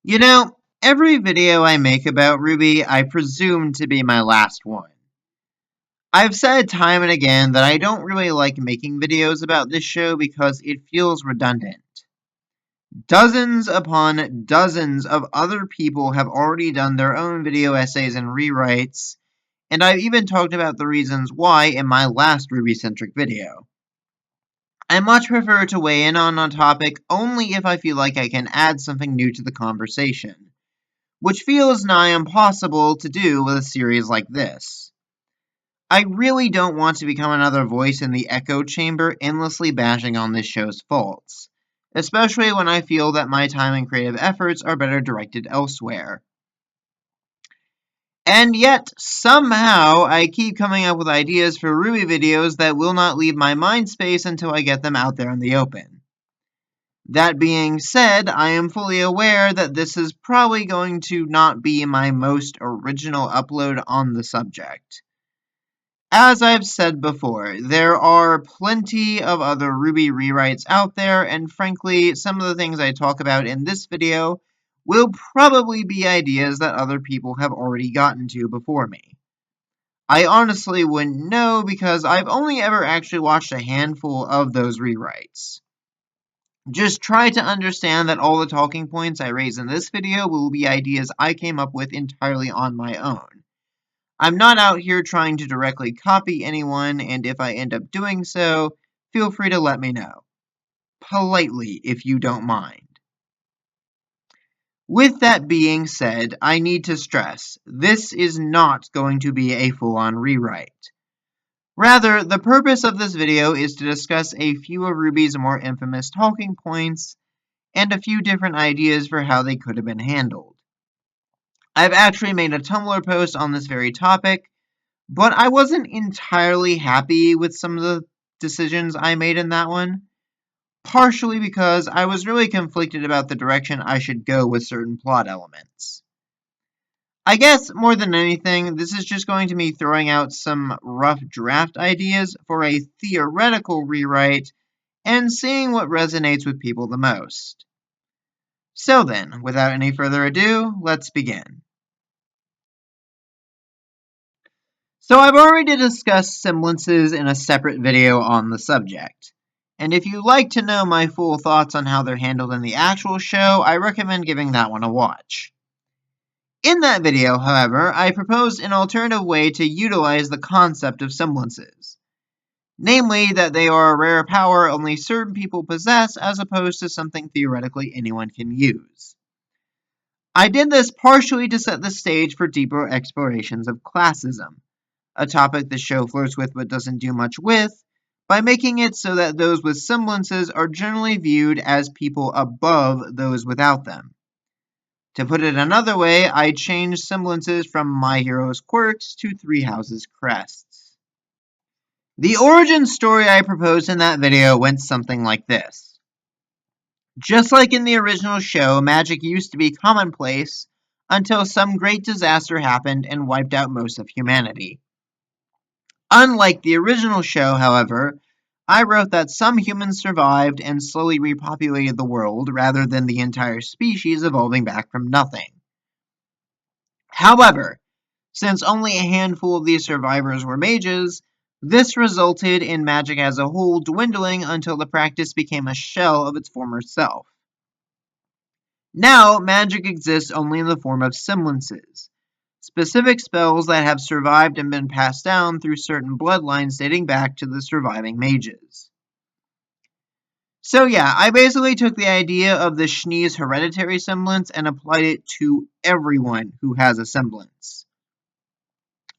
You know, every video I make about Ruby, I presume to be my last one. I've said time and again that I don't really like making videos about this show because it feels redundant. Dozens upon dozens of other people have already done their own video essays and rewrites, and I've even talked about the reasons why in my last Ruby-centric video. I much prefer to weigh in on a topic only if I feel like I can add something new to the conversation, which feels nigh impossible to do with a series like this. I really don't want to become another voice in the echo chamber endlessly bashing on this show's faults, especially when I feel that my time and creative efforts are better directed elsewhere. And yet, somehow, I keep coming up with ideas for Ruby videos that will not leave my mind space until I get them out there in the open. That being said, I am fully aware that this is probably going to not be my most original upload on the subject. As I've said before, there are plenty of other Ruby rewrites out there, and frankly, some of the things I talk about in this video will probably be ideas that other people have already gotten to before me. I honestly wouldn't know because I've only ever actually watched a handful of those rewrites. Just try to understand that all the talking points I raise in this video will be ideas I came up with entirely on my own. I'm not out here trying to directly copy anyone, and if I end up doing so, feel free to let me know. Politely, if you don't mind. With that being said, I need to stress, this is not going to be a full-on rewrite. Rather, the purpose of this video is to discuss a few of Ruby's more infamous talking points and a few different ideas for how they could have been handled. I've actually made a Tumblr post on this very topic, but I wasn't entirely happy with some of the decisions I made in that one, partially because I was really conflicted about the direction I should go with certain plot elements. I guess, more than anything, this is just going to be throwing out some rough draft ideas for a theoretical rewrite and seeing what resonates with people the most. So then, without any further ado, let's begin. So I've already discussed semblances in a separate video on the subject, and if you'd like to know my full thoughts on how they're handled in the actual show, I recommend giving that one a watch. In that video, however, I proposed an alternative way to utilize the concept of semblances, namely that they are a rare power only certain people possess as opposed to something theoretically anyone can use. I did this partially to set the stage for deeper explorations of classism, a topic the show flirts with but doesn't do much with, by making it so that those with semblances are generally viewed as people above those without them. To put it another way, I changed semblances from My Hero's quirks to Three Houses' crests. The origin story I proposed in that video went something like this. Just like in the original show, magic used to be commonplace until some great disaster happened and wiped out most of humanity. Unlike the original show, however, I wrote that some humans survived and slowly repopulated the world rather than the entire species evolving back from nothing. However, since only a handful of these survivors were mages, this resulted in magic as a whole dwindling until the practice became a shell of its former self. Now, magic exists only in the form of semblances, specific spells that have survived and been passed down through certain bloodlines dating back to the surviving mages. So yeah, I basically took the idea of the Schnee's hereditary semblance and applied it to everyone who has a semblance.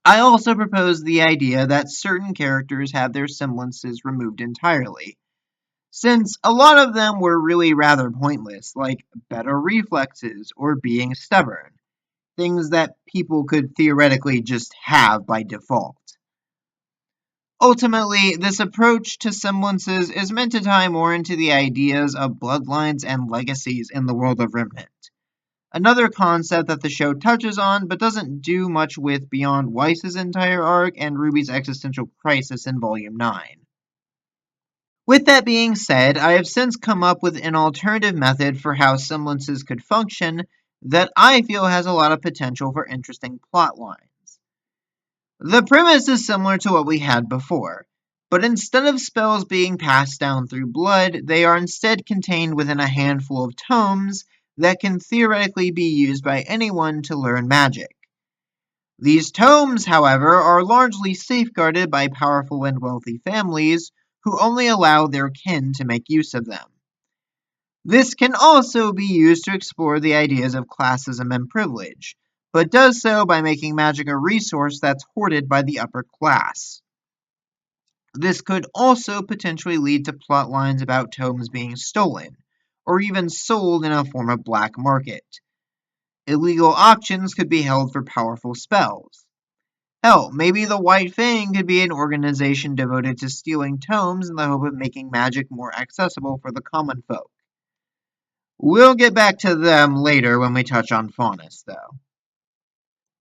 I also proposed the idea that certain characters have their semblances removed entirely, since a lot of them were really rather pointless, like better reflexes or being stubborn, things that people could theoretically just have by default. Ultimately, this approach to semblances is meant to tie more into the ideas of bloodlines and legacies in the world of Remnant, another concept that the show touches on but doesn't do much with beyond Weiss's entire arc and Ruby's existential crisis in Volume 9. With that being said, I have since come up with an alternative method for how semblances could function that I feel has a lot of potential for interesting plot lines. The premise is similar to what we had before, but instead of spells being passed down through blood, they are instead contained within a handful of tomes that can theoretically be used by anyone to learn magic. These tomes, however, are largely safeguarded by powerful and wealthy families who only allow their kin to make use of them. This can also be used to explore the ideas of classism and privilege, but does so by making magic a resource that's hoarded by the upper class. This could also potentially lead to plot lines about tomes being stolen, or even sold in a form of black market. Illegal auctions could be held for powerful spells. Hell, maybe the White Fang could be an organization devoted to stealing tomes in the hope of making magic more accessible for the common folk. We'll get back to them later when we touch on Faunus, though.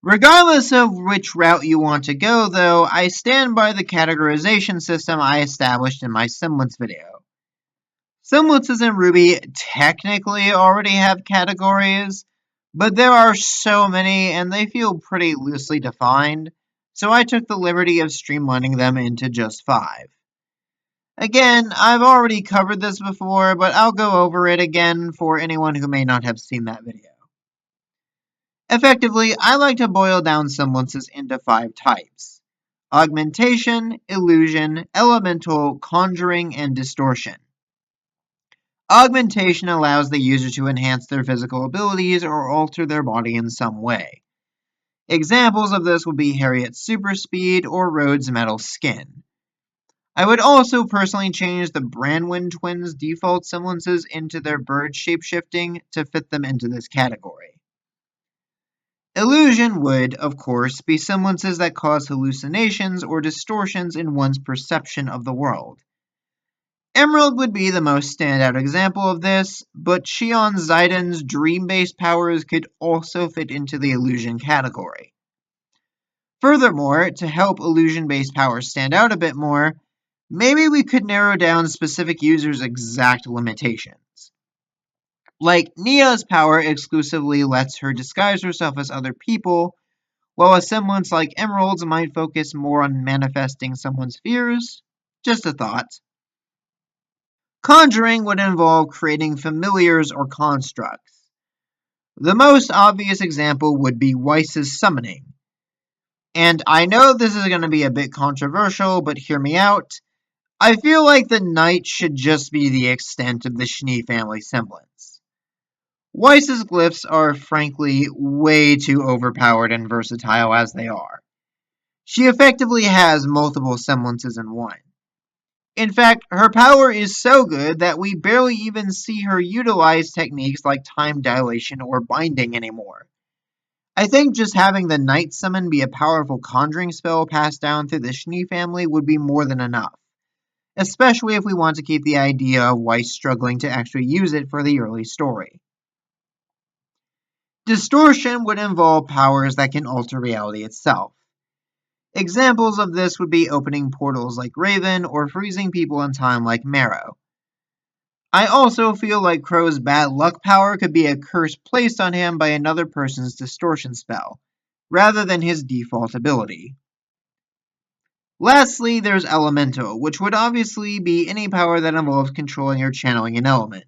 Regardless of which route you want to go, though, I stand by the categorization system I established in my semblance video. Semblances in RWBY technically already have categories, but there are so many and they feel pretty loosely defined, so I took the liberty of streamlining them into just 5. Again, I've already covered this before, but I'll go over it again for anyone who may not have seen that video. Effectively, I like to boil down semblances into 5 types: augmentation, illusion, elemental, conjuring, and distortion. Augmentation allows the user to enhance their physical abilities or alter their body in some way. Examples of this would be Harriet's super speed or Rhodes' metal skin. I would also personally change the Branwyn twins' default semblances into their bird shapeshifting to fit them into this category. Illusion would, of course, be semblances that cause hallucinations or distortions in one's perception of the world. Emerald would be the most standout example of this, but Shion Zaiden's dream-based powers could also fit into the illusion category. Furthermore, to help illusion-based powers stand out a bit more, maybe we could narrow down specific users' exact limitations. Like, Nia's power exclusively lets her disguise herself as other people, while a semblance like Emerald's might focus more on manifesting someone's fears. Just a thought. Conjuring would involve creating familiars or constructs. The most obvious example would be Weiss's summoning. And I know this is going to be a bit controversial, but hear me out. I feel like the knight should just be the extent of the Schnee family semblance. Weiss's glyphs are frankly way too overpowered and versatile as they are. She effectively has multiple semblances in one. In fact, her power is so good that we barely even see her utilize techniques like time dilation or binding anymore. I think just having the Night Summon be a powerful conjuring spell passed down through the Schnee family would be more than enough, especially if we want to keep the idea of Weiss struggling to actually use it for the early story. Distortion would involve powers that can alter reality itself. Examples of this would be opening portals like Raven or freezing people in time like Marrow. I also feel like Crow's bad luck power could be a curse placed on him by another person's distortion spell, rather than his default ability. Lastly, there's Elemental, which would obviously be any power that involves controlling or channeling an element.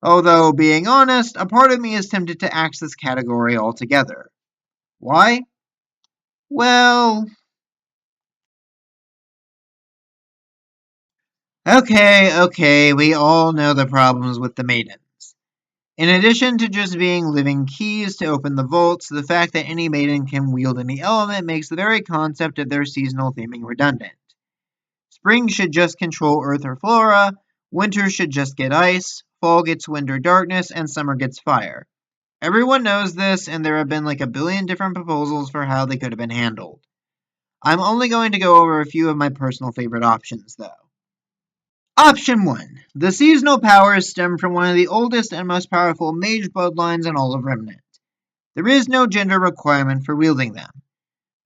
Although, being honest, a part of me is tempted to axe this category altogether. Why? Well, okay, we all know the problems with the Maidens. In addition to just being living keys to open the vaults, the fact that any Maiden can wield any element makes the very concept of their seasonal theming redundant. Spring should just control earth or flora, winter should just get ice, fall gets wind or darkness, and summer gets fire. Everyone knows this, and there have been like a billion different proposals for how they could have been handled. I'm only going to go over a few of my personal favorite options, though. Option 1. The seasonal powers stem from one of the oldest and most powerful mage bloodlines in all of Remnant. There is no gender requirement for wielding them.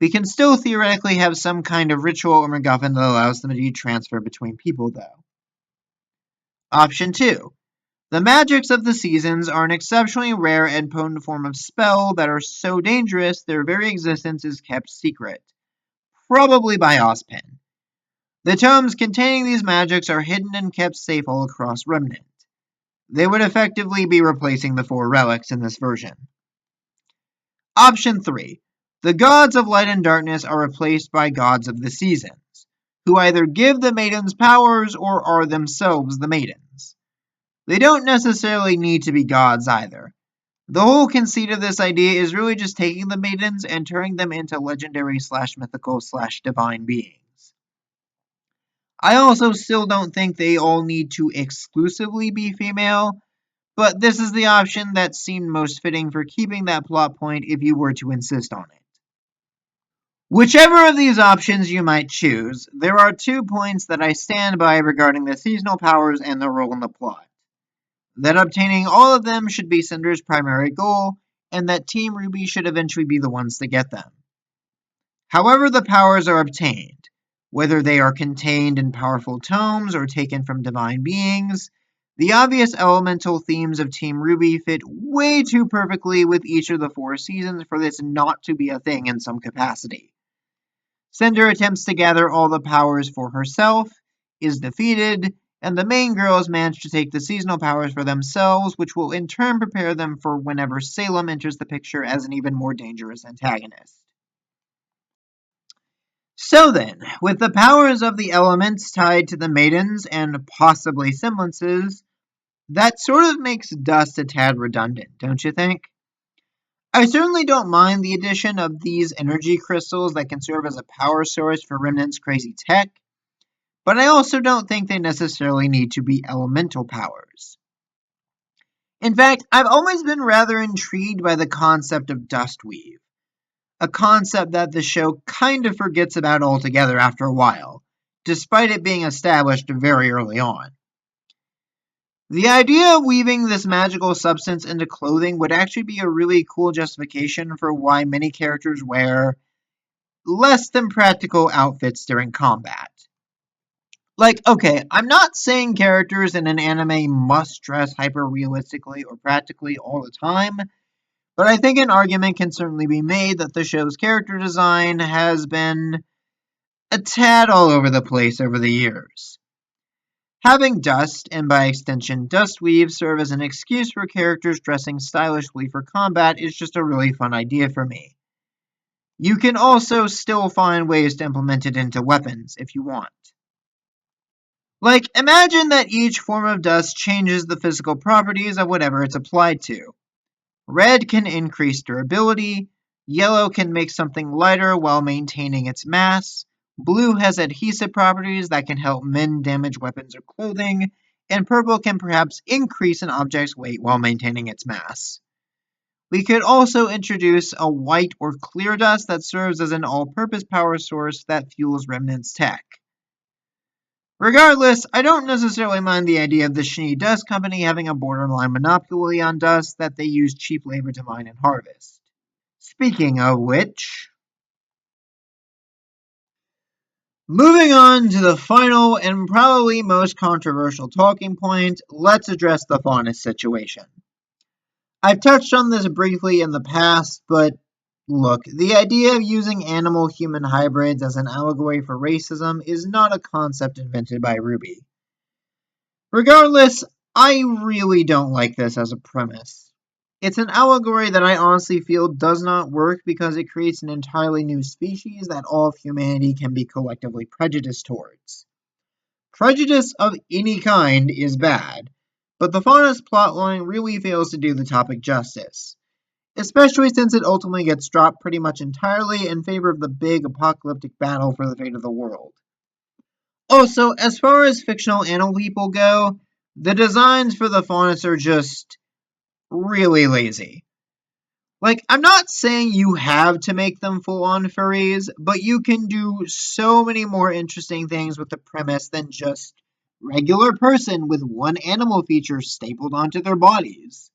We can still theoretically have some kind of ritual or MacGuffin that allows them to be transferred between people, though. Option 2. The magics of the seasons are an exceptionally rare and potent form of spell that are so dangerous their very existence is kept secret, probably by Ozpin. The tomes containing these magics are hidden and kept safe all across Remnant. They would effectively be replacing the 4 relics in this version. Option 3. The gods of light and darkness are replaced by gods of the seasons, who either give the maidens powers or are themselves the maidens. They don't necessarily need to be gods either. The whole conceit of this idea is really just taking the maidens and turning them into legendary/mythical/divine beings. I also still don't think they all need to exclusively be female, but this is the option that seemed most fitting for keeping that plot point if you were to insist on it. Whichever of these options you might choose, there are 2 points that I stand by regarding the seasonal powers and their role in the plot. That obtaining all of them should be Cinder's primary goal, and that Team RWBY should eventually be the ones to get them. However the powers are obtained, whether they are contained in powerful tomes or taken from divine beings, the obvious elemental themes of Team RWBY fit way too perfectly with each of the 4 seasons for this not to be a thing in some capacity. Cinder attempts to gather all the powers for herself, is defeated, and the main girls manage to take the seasonal powers for themselves, which will in turn prepare them for whenever Salem enters the picture as an even more dangerous antagonist. So then, with the powers of the elements tied to the maidens and possibly semblances, that sort of makes Dust a tad redundant, don't you think? I certainly don't mind the addition of these energy crystals that can serve as a power source for Remnant's crazy tech, but I also don't think they necessarily need to be elemental powers. In fact, I've always been rather intrigued by the concept of Dustweave, a concept that the show kind of forgets about altogether after a while, despite it being established very early on. The idea of weaving this magical substance into clothing would actually be a really cool justification for why many characters wear less than practical outfits during combat. Like, okay, I'm not saying characters in an anime must dress hyper-realistically or practically all the time, but I think an argument can certainly be made that the show's character design has been a tad all over the place over the years. Having Dust, and by extension Dustweave, serve as an excuse for characters dressing stylishly for combat is just a really fun idea for me. You can also still find ways to implement it into weapons if you want. Like, imagine that each form of dust changes the physical properties of whatever it's applied to. Red can increase durability, yellow can make something lighter while maintaining its mass, blue has adhesive properties that can help mend damaged weapons or clothing, and purple can perhaps increase an object's weight while maintaining its mass. We could also introduce a white or clear dust that serves as an all-purpose power source that fuels Remnant's tech. Regardless, I don't necessarily mind the idea of the Shinny Dust Company having a borderline monopoly on dust that they use cheap labor to mine and harvest. Speaking of which, moving on to the final and probably most controversial talking point, let's address the Faunus situation. I've touched on this briefly in the past, but look, the idea of using animal-human hybrids as an allegory for racism is not a concept invented by RWBY. Regardless, I really don't like this as a premise. It's an allegory that I honestly feel does not work because it creates an entirely new species that all of humanity can be collectively prejudiced towards. Prejudice of any kind is bad, but the Faunus plotline really fails to do the topic justice, especially since it ultimately gets dropped pretty much entirely in favor of the big apocalyptic battle for the fate of the world. Also, as far as fictional animal people go, the designs for the Faunus are just really lazy. Like, I'm not saying you have to make them full-on furries, but you can do so many more interesting things with the premise than just regular person with one animal feature stapled onto their bodies.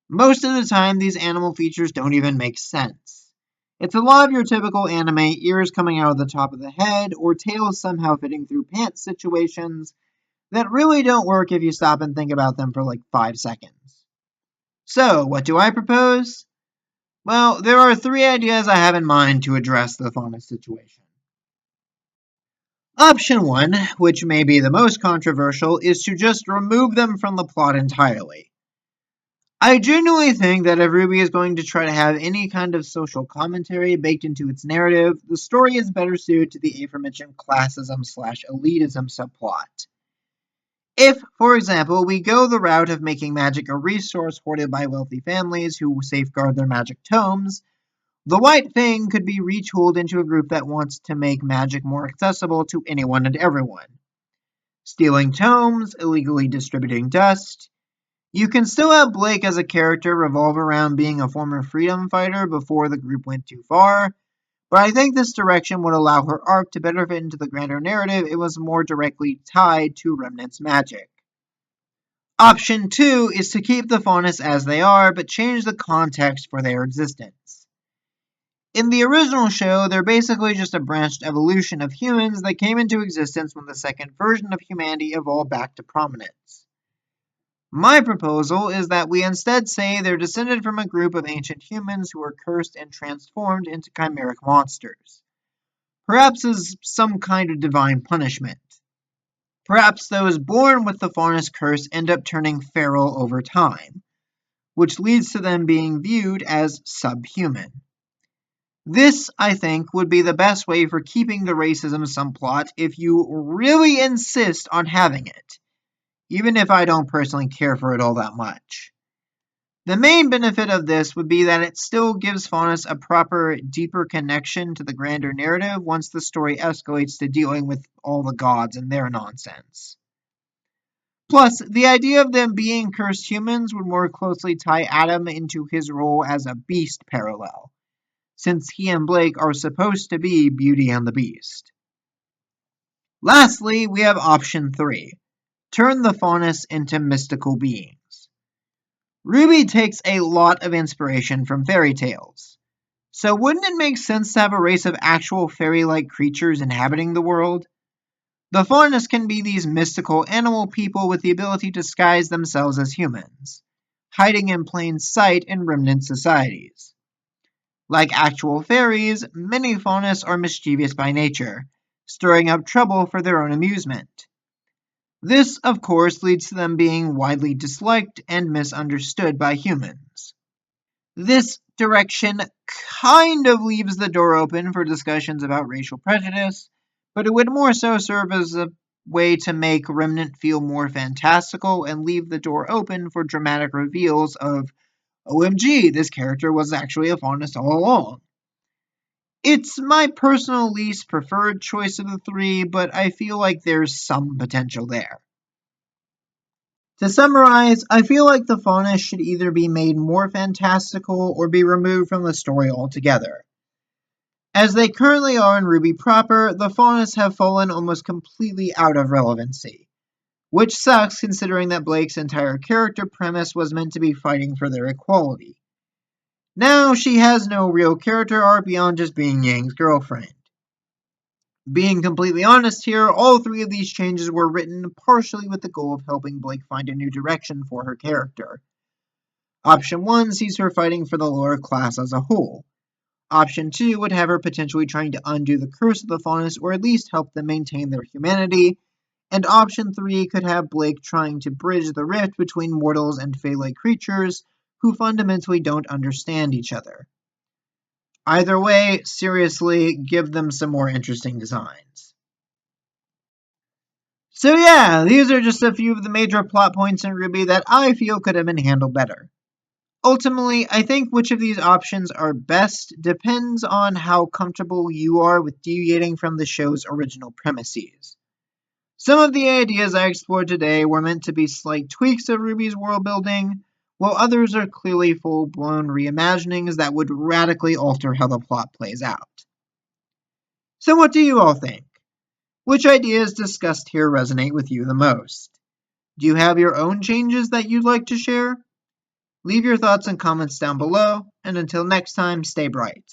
Most of the time, these animal features don't even make sense. It's a lot of your typical anime ears coming out of the top of the head, or tails somehow fitting through pants situations, that really don't work if you stop and think about them for like 5 seconds. So, what do I propose? Well, there are 3 ideas I have in mind to address the fauna situation. Option 1, which may be the most controversial, is to just remove them from the plot entirely. I genuinely think that if RWBY is going to try to have any kind of social commentary baked into its narrative, the story is better suited to the aforementioned classism/elitism subplot. If, for example, we go the route of making magic a resource hoarded by wealthy families who safeguard their magic tomes, the White Fang could be retooled into a group that wants to make magic more accessible to anyone and everyone. Stealing tomes, illegally distributing dust. You can still have Blake as a character revolve around being a former freedom fighter before the group went too far, but I think this direction would allow her arc to better fit into the grander narrative. It was more directly tied to Remnant's magic. Option 2 is to keep the Faunus as they are, but change the context for their existence. In the original show, they're basically just a branched evolution of humans that came into existence when the second version of humanity evolved back to prominence. My proposal is that we instead say they're descended from a group of ancient humans who were cursed and transformed into chimeric monsters. Perhaps as some kind of divine punishment. Perhaps those born with the Faunus curse end up turning feral over time, which leads to them being viewed as subhuman. This, I think, would be the best way for keeping the racism subplot if you really insist on having it, even if I don't personally care for it all that much. The main benefit of this would be that it still gives Faunus a proper, deeper connection to the grander narrative once the story escalates to dealing with all the gods and their nonsense. Plus, the idea of them being cursed humans would more closely tie Adam into his role as a beast parallel, since he and Blake are supposed to be Beauty and the Beast. Lastly, we have option 3. Turn the Faunus into mystical beings. RWBY takes a lot of inspiration from fairy tales. So wouldn't it make sense to have a race of actual fairy-like creatures inhabiting the world? The Faunus can be these mystical animal people with the ability to disguise themselves as humans, hiding in plain sight in remnant societies. Like actual fairies, many Faunus are mischievous by nature, stirring up trouble for their own amusement. This, of course, leads to them being widely disliked and misunderstood by humans. This direction kind of leaves the door open for discussions about racial prejudice, but it would more so serve as a way to make Remnant feel more fantastical and leave the door open for dramatic reveals of, OMG, this character was actually a Faunus all along. It's my personal least preferred choice of the 3, but I feel like there's some potential there. To summarize, I feel like the Faunus should either be made more fantastical or be removed from the story altogether. As they currently are in RWBY proper, the Faunus have fallen almost completely out of relevancy, which sucks considering that Blake's entire character premise was meant to be fighting for their equality. Now she has no real character arc beyond just being Yang's girlfriend. Being completely honest here, all 3 of these changes were written partially with the goal of helping Blake find a new direction for her character. Option 1 sees her fighting for the lower class as a whole. Option 2 would have her potentially trying to undo the curse of the Faunus or at least help them maintain their humanity. And option 3 could have Blake trying to bridge the rift between mortals and fae-like creatures who fundamentally don't understand each other. Either way, seriously, give them some more interesting designs. So yeah, these are just a few of the major plot points in RWBY that I feel could have been handled better. Ultimately, I think which of these options are best depends on how comfortable you are with deviating from the show's original premises. Some of the ideas I explored today were meant to be slight tweaks of RWBY's world building, while others are clearly full-blown reimaginings that would radically alter how the plot plays out. So what do you all think? Which ideas discussed here resonate with you the most? Do you have your own changes that you'd like to share? Leave your thoughts and comments down below, and until next time, stay bright.